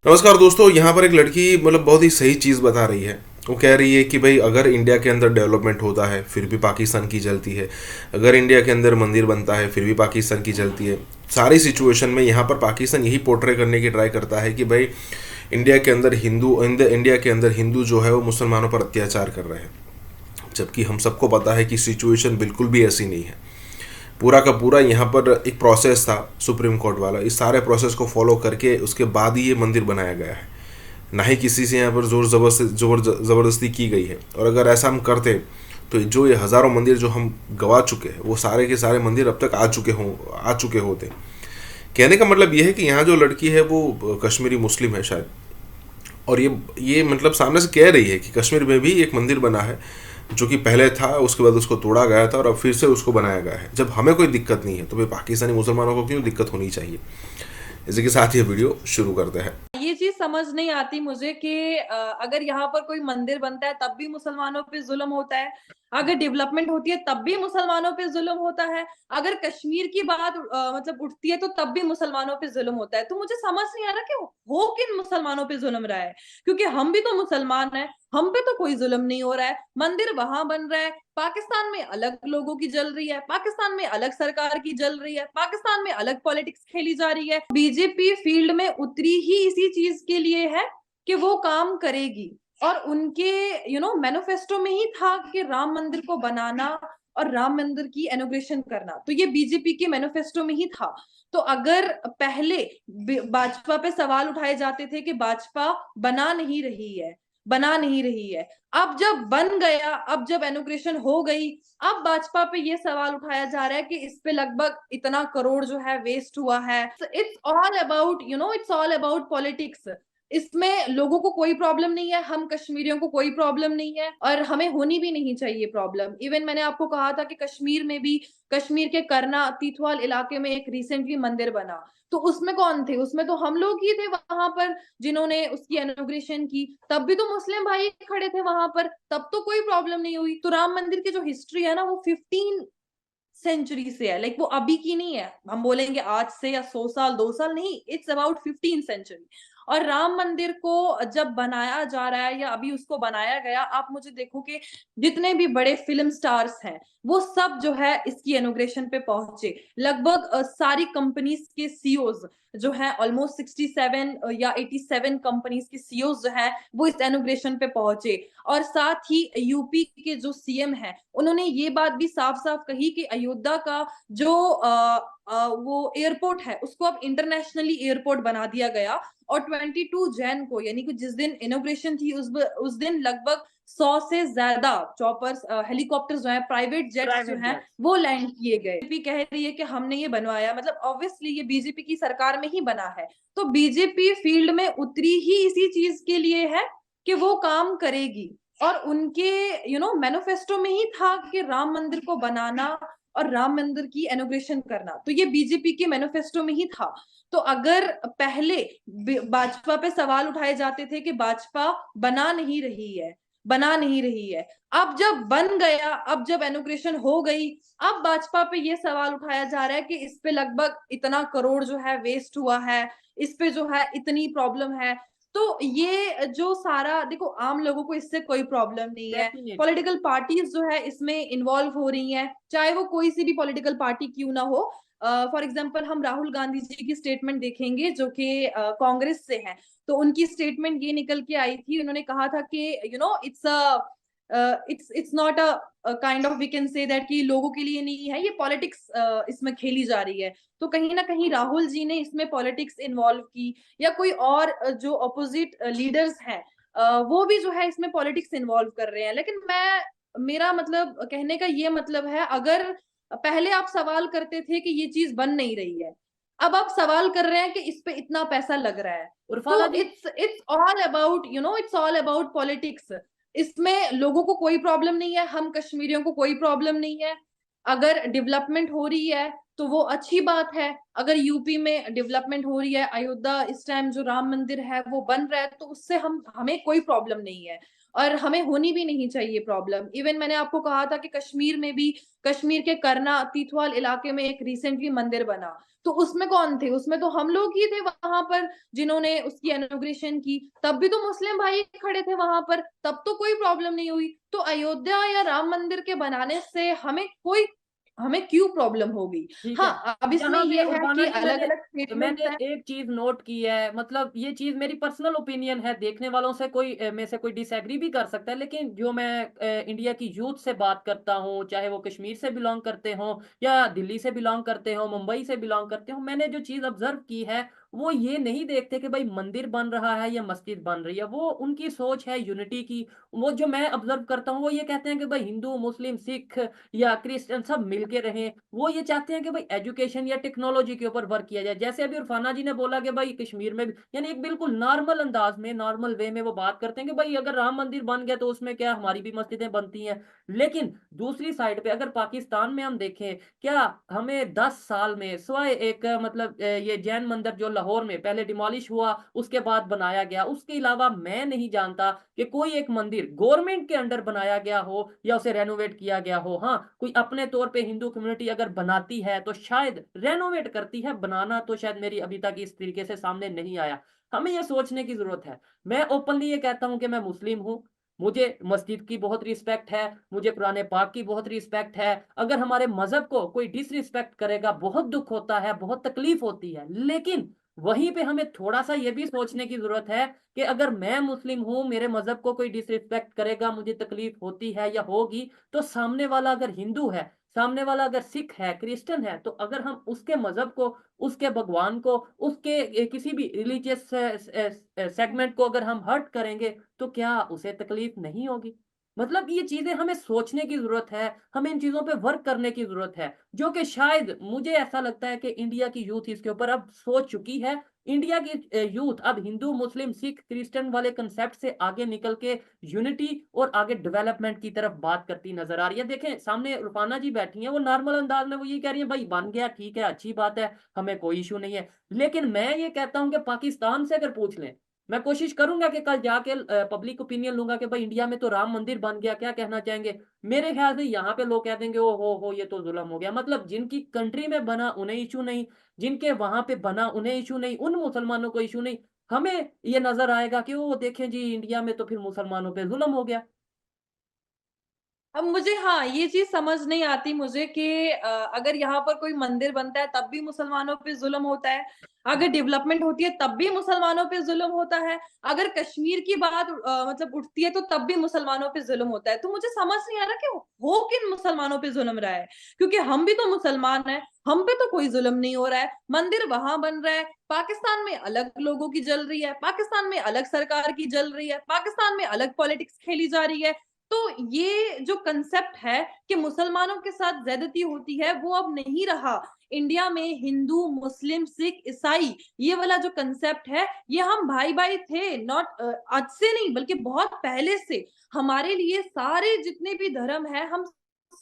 नमस्कार दोस्तों। यहाँ पर एक लड़की मतलब बहुत ही सही चीज़ बता रही है। वो कह रही है कि भाई अगर इंडिया के अंदर डेवलपमेंट होता है फिर भी पाकिस्तान की जलती है, अगर इंडिया के अंदर मंदिर बनता है फिर भी पाकिस्तान की जलती है। सारी सिचुएशन में यहाँ पर पाकिस्तान यही पोर्ट्रे करने की ट्राई करता है कि भाई इंडिया के अंदर हिंदू जो है वो मुसलमानों पर अत्याचार कर रहे हैं, जबकि हम सबको पता है कि सिचुएशन बिल्कुल भी ऐसी नहीं है। पूरा का पूरा यहाँ पर एक प्रोसेस था सुप्रीम कोर्ट वाला, इस सारे प्रोसेस को फॉलो करके उसके बाद ही ये मंदिर बनाया गया है। ना ही किसी से यहाँ पर ज़बरदस्ती की गई है। और अगर ऐसा हम करते तो जो ये हज़ारों मंदिर जो हम गवा चुके हैं वो सारे के सारे मंदिर अब तक आ चुके होते। कहने का मतलब ये है कि यहाँ जो लड़की है वो कश्मीरी मुस्लिम है शायद, और ये मतलब सामने से कह रही है कि कश्मीर में भी एक मंदिर बना है जो कि पहले था, उसके बाद उसको तोड़ा गया था और अब फिर से उसको बनाया गया है। जब हमें कोई दिक्कत नहीं है तो फिर पाकिस्तानी मुसलमानों को क्यों दिक्कत होनी चाहिए। इसी के साथ ये वीडियो शुरू करते हैं। ये चीज समझ नहीं आती मुझे कि अगर यहाँ पर कोई मंदिर बनता है तब भी मुसलमानों पे जुल्म होता है, अगर डेवलपमेंट होती है तब भी मुसलमानों पे जुल्म होता है, अगर कश्मीर की बात मतलब उठती है तो तब भी मुसलमानों पे जुल्म होता है। तो मुझे समझ नहीं आ रहा कि हो किन मुसलमानों पे जुल्म रहा है, क्योंकि हम भी तो मुसलमान हैं, हम पे तो कोई जुल्म नहीं हो रहा है। मंदिर वहां बन रहा है, पाकिस्तान में अलग लोगों की जल रही है, पाकिस्तान में अलग सरकार की जल रही है, पाकिस्तान में अलग पॉलिटिक्स खेली जा रही है। बीजेपी फील्ड में उतरी ही इसी चीज के लिए है कि वो काम करेगी, और उनके मैनिफेस्टो में ही था कि राम मंदिर को बनाना और राम मंदिर की इनॉग्रेशन करना। तो ये बीजेपी के मैनिफेस्टो में ही था। तो अगर पहले भाजपा पे सवाल उठाए जाते थे कि भाजपा बना नहीं रही है, बना नहीं रही है, अब जब बन गया, अब जब इनॉग्रेशन हो गई, अब भाजपा पे ये सवाल उठाया जा रहा है कि इस पे लगभग इतना करोड़ जो है वेस्ट हुआ है। It's all about it's all about politics. इसमें लोगों को कोई प्रॉब्लम नहीं है, हम कश्मीरियों को कोई प्रॉब्लम नहीं है, और हमें होनी भी नहीं चाहिए प्रॉब्लम। इवन मैंने आपको कहा था कि कश्मीर में भी, कश्मीर के करना तीथवाल इलाके में एक रिसेंटली मंदिर बना, तो उसमें कौन थे? उसमें तो हम लोग ही थे वहां पर जिन्होंने उसकी इनॉग्रेशन की। तब भी तो मुस्लिम भाई खड़े थे वहां पर, तब तो कोई प्रॉब्लम नहीं हुई। तो राम मंदिर की जो हिस्ट्री है ना, वो 15 सेंचुरी से है। लाइक वो अभी की नहीं है, हम बोलेंगे आज से या 100 साल 2 साल नहीं, इट्स अबाउट 15 सेंचुरी। और राम मंदिर को जब बनाया जा रहा है या अभी उसको बनाया गया, आप मुझे देखो कि जितने भी बड़े फिल्म स्टार्स हैं वो सब जो है इसकी इनॉग्रेशन पे पहुंचे। लगभग सारी कंपनीज के सीईओज जो है, ऑलमोस्ट 67 या 87 कंपनीज के सीईओज जो है वो इस इनॉग्रेशन पे पहुंचे। और साथ ही यूपी के जो सीएम है, उन्होंने ये बात भी साफ साफ कही कि अयोध्या का जो वो एयरपोर्ट है उसको अब इंटरनेशनली एयरपोर्ट बना दिया गया। और 22 जैन को, यानी कि जिस दिन इनोग्रेशन थी, उस दिन लगभग 100 से ज्यादा चॉपर्स, हेलीकॉप्टर्स जो है, प्राइवेट जेट्स जो हैं, वो लैंड किए गए। बीजेपी कह रही है कि हमने ये बनवाया, मतलब ऑब्वियसली ये बीजेपी की सरकार में ही बना है। तो बीजेपी फील्ड में उतरी ही इसी चीज के लिए है कि वो काम करेगी, और उनके मैनिफेस्टो में ही था कि राम मंदिर को बनाना और राम मंदिर की इनॉग्रेशन करना। तो ये बीजेपी के मैनिफेस्टो में ही था। तो अगर पहले भाजपा पे सवाल उठाए जाते थे कि भाजपा बना नहीं रही है, बना नहीं रही है, अब जब बन गया, अब जब इनॉग्रेशन हो गई, अब भाजपा पे ये सवाल उठाया जा रहा है कि इस पे लगभग इतना करोड़ जो है वेस्ट हुआ है, इस पे जो है इतनी प्रॉब्लम है। तो ये जो सारा देखो, आम लोगों को इससे कोई प्रॉब्लम नहीं है। पॉलिटिकल पार्टीज जो है इसमें इन्वॉल्व हो रही हैं, चाहे वो कोई सी भी पॉलिटिकल पार्टी क्यों ना हो। फॉर एग्जाम्पल हम राहुल गांधी जी की स्टेटमेंट देखेंगे जो कि कांग्रेस से हैं। तो उनकी स्टेटमेंट ये निकल के आई थी, उन्होंने कहा था कि it's not a kind of, we can say that, कि लोगों के लिए नहीं है, ये पॉलिटिक्स इसमें खेली जा रही है। तो कहीं ना कहीं राहुल जी ने इसमें पॉलिटिक्स इन्वॉल्व की, या कोई और जो अपोजिट लीडर्स हैं वो भी जो है इसमें पॉलिटिक्स इन्वॉल्व कर रहे हैं। लेकिन मेरा मतलब कहने का ये मतलब है, अगर पहले आप सवाल करते थे कि ये चीज बन नहीं रही है, अब आप सवाल कर रहे हैं कि इस पे इतना पैसा लग रहा है। उर्फादा तो जी। It's all about it's all about politics. इसमें लोगों को कोई प्रॉब्लम नहीं है, हम कश्मीरियों को कोई प्रॉब्लम नहीं है। अगर डेवलपमेंट हो रही है तो वो अच्छी बात है। अगर यूपी में डेवलपमेंट हो रही है, अयोध्या इस टाइम जो राम मंदिर है वो बन रहा है, तो उससे हमें कोई प्रॉब्लम नहीं है। और हमें होनी भी नहीं चाहिए प्रॉब्लम। इवन मैंने आपको कहा था कि कश्मीर में भी, कश्मीर के करना तीथवाल इलाके में एक रिसेंटली मंदिर बना, तो उसमें कौन थे? उसमें तो हम लोग ही थे वहां पर जिन्होंने उसकी इनॉग्रेशन की, तब भी तो मुस्लिम भाई खड़े थे वहां पर, तब तो कोई प्रॉब्लम नहीं हुई। तो अयोध्या या राम मंदिर के बनाने से हमें क्यों प्रॉब्लम होगी? ठीक है। हाँ, अब इसमें यहाँ पे ये है उर्फाना कि जी, अलग मैंने अलग मैंने स्टेटमेंट्स हैं। एक चीज नोट की है, मतलब ये चीज मेरी पर्सनल ओपिनियन है, देखने वालों से कोई में से कोई डिसएग्री भी कर सकता है, लेकिन जो मैं इंडिया की यूथ से बात करता हूँ, चाहे वो कश्मीर से बिलोंग करते हो या दिल्ली से बिलोंग करते हो, मुंबई से बिलोंग करते हो, मैंने जो चीज ऑब्जर्व की है वो ये नहीं देखते कि भाई मंदिर बन रहा है या मस्जिद बन रही है, वो उनकी सोच है यूनिटी की। वो जो मैं ऑब्जर्व करता हूँ वो ये कहते हैं कि भाई हिंदू मुस्लिम सिख या क्रिश्चियन सब मिलके रहें। वो ये चाहते हैं कि भाई एजुकेशन या टेक्नोलॉजी के ऊपर वर्क किया जाए। जैसे अभी उरफाना जी ने बोला कि भाई कश्मीर में भी, यानी एक बिल्कुल नॉर्मल अंदाज में, नॉर्मल वे में वो बात करते हैं कि भाई अगर राम मंदिर बन गया तो उसमें क्या, हमारी भी मस्जिदें बनती हैं। लेकिन दूसरी साइड पे अगर पाकिस्तान में हम देखें, क्या हमें 10 साल में सिवाय एक मतलब ये जैन मंदिर जो लाहौर में पहले डिमोलिश हुआ उसके बाद बनाया गया, उसके अलावा मैं नहीं जानता कि कोई एक मंदिर गवर्नमेंट के अंडर बनाया गया हो या उसे रेनोवेट किया गया हो। हाँ, कोई अपने तौर पे हिंदू कम्युनिटी अगर बनाती है तो शायद रेनोवेट करती है, बनाना तो शायद मेरी अभी तक इस तरीके से सामने नहीं आया। हमें यह सोचने की जरूरत है। मैं ओपनली ये कहता हूं कि मैं मुस्लिम हूं, मुझे मस्जिद की बहुत रिस्पेक्ट है, मुझे कुरान पाक की बहुत रिस्पेक्ट है। अगर हमारे मजहब को कोई डिसरिस्पेक्ट करेगा बहुत दुख होता है, बहुत तकलीफ होती है, लेकिन वहीं पे हमें थोड़ा सा ये भी सोचने की जरूरत है कि अगर मैं मुस्लिम हूं, मेरे मजहब को कोई डिसरिस्पेक्ट करेगा, मुझे तकलीफ होती है या होगी, तो सामने वाला अगर हिंदू है, सामने वाला अगर सिख है, क्रिश्चियन है, तो अगर हम उसके मजहब को, उसके भगवान को, उसके किसी भी रिलीजियस सेगमेंट को अगर हम हर्ट करेंगे तो क्या उसे तकलीफ नहीं होगी? मतलब ये चीजें हमें सोचने की जरूरत है, हमें इन चीजों पे वर्क करने की जरूरत है, जो कि शायद मुझे ऐसा लगता है कि इंडिया की यूथ इसके ऊपर अब सोच चुकी है। इंडिया की यूथ अब हिंदू मुस्लिम सिख क्रिश्चियन वाले कंसेप्ट से आगे निकल के यूनिटी और आगे डेवलपमेंट की तरफ बात करती नजर आ रही है। देखें सामने रुपाना जी बैठी हैं, वो नॉर्मल अंदाज में वो ये कह रही है भाई बन गया ठीक है, अच्छी बात है, हमें कोई इशू नहीं है। लेकिन मैं ये कहता हूं कि पाकिस्तान से अगर पूछ लें, मैं कोशिश करूंगा कि कल जाके पब्लिक ओपिनियन लूंगा कि भाई इंडिया में तो राम मंदिर बन गया, क्या कहना चाहेंगे? मेरे ख्याल से यहाँ पे लोग कह देंगे ओ हो ये तो जुल्म हो गया। मतलब जिनकी कंट्री में बना उन्हें इशू नहीं, जिनके वहां पे बना उन्हें इशू नहीं, उन मुसलमानों को इशू नहीं। हमें ये नजर आएगा कि वो देखें जी इंडिया में तो फिर मुसलमानों पे जुल्म हो गया। अब मुझे, हाँ, ये चीज समझ नहीं आती मुझे कि अगर यहाँ पर कोई मंदिर बनता है तब भी मुसलमानों पे जुल्म होता है, अगर डेवलपमेंट होती है तब भी मुसलमानों पे जुल्म होता है, अगर कश्मीर की बात मतलब उठती है तो तब भी मुसलमानों पे जुल्म होता है। तो मुझे समझ नहीं आ रहा कि हो किन मुसलमानों पे जुल्म रहा है, क्योंकि हम भी तो मुसलमान हैं, हम पे तो कोई जुल्म नहीं हो रहा है। मंदिर वहां बन रहा है, पाकिस्तान में अलग लोगों की जल रही है, पाकिस्तान में अलग सरकार की जल रही है, पाकिस्तान में अलग पॉलिटिक्स खेली जा रही है। तो ये जो कंसेप्ट है कि मुसलमानों के साथ ज्यादती होती है वो अब नहीं रहा। इंडिया में हिंदू मुस्लिम सिख ईसाई, ये वाला जो कंसेप्ट है, ये हम भाई भाई थे, नॉट आज से नहीं बल्कि बहुत पहले से। हमारे लिए सारे जितने भी धर्म है हम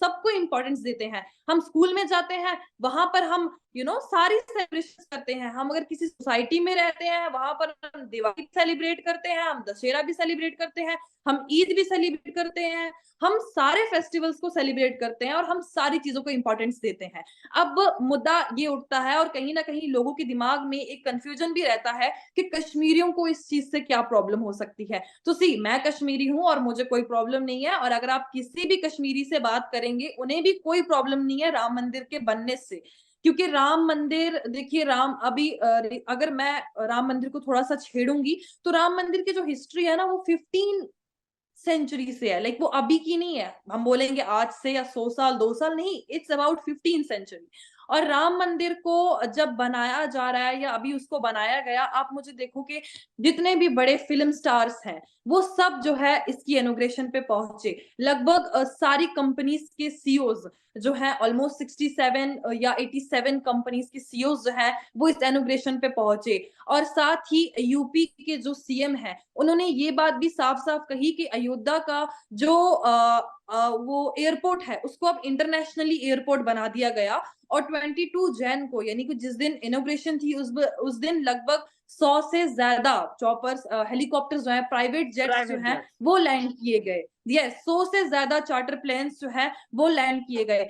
सबको इंपॉर्टेंस देते हैं। हम स्कूल में जाते हैं, वहां पर हम सारी सेलिब्रेशन करते हैं। हम अगर किसी सोसाइटी में रहते हैं वहां पर हम दिवाली सेलिब्रेट करते हैं, हम दशहरा भी सेलिब्रेट करते हैं, हम ईद भी सेलिब्रेट करते हैं, हम सारे फेस्टिवल्स को सेलिब्रेट करते हैं और हम सारी चीजों को इंपॉर्टेंस देते हैं। अब मुद्दा ये उठता है और कहीं ना कहीं लोगों के दिमाग में एक कंफ्यूजन भी रहता है कि कश्मीरियों को इस चीज से क्या प्रॉब्लम हो सकती है। तो सी, मैं कश्मीरी हूं और मुझे कोई प्रॉब्लम नहीं है, और अगर आप किसी भी कश्मीरी से बात करेंगे उन्हें भी कोई प्रॉब्लम नहीं है राम मंदिर के बनने से। क्योंकि राम मंदिर, देखिए, राम अभी अगर मैं राम मंदिर को थोड़ा सा छेड़ूंगी तो राम मंदिर की जो हिस्ट्री है ना वो 15 सेंचुरी से है। लाइक वो अभी की नहीं है, हम बोलेंगे आज से या 100 साल 2 साल नहीं, इट्स अबाउट 15 सेंचुरी। और राम मंदिर को जब बनाया जा रहा है या अभी उसको बनाया गया, आप मुझे देखो कि जितने भी बड़े फिल्म स्टार्स हैं वो सब जो है इसकी इनॉग्रेशन पे पहुंचे। लगभग सारी कंपनीज के सीईओज जो है, ऑलमोस्ट 67 या 87 कंपनीज के सीईओज जो है वो इस इनॉग्रेशन पे पहुंचे। और साथ ही यूपी के जो सीएम है उन्होंने ये बात भी साफ साफ कही कि अयोध्या का जो वो एयरपोर्ट है उसको अब इंटरनेशनली एयरपोर्ट बना दिया गया। और 22 जैन को यानी कि जिस दिन इनॉग्रेशन थी उस दिन लगभग 100 से ज्यादा चॉपर्स हेलीकॉप्टर्स जो है प्राइवेट जेट्स जो प्राइवेट हैं जेट। वो लैंड किए गए। यस 100 से ज्यादा चार्टर प्लेन्स जो है वो लैंड किए गए।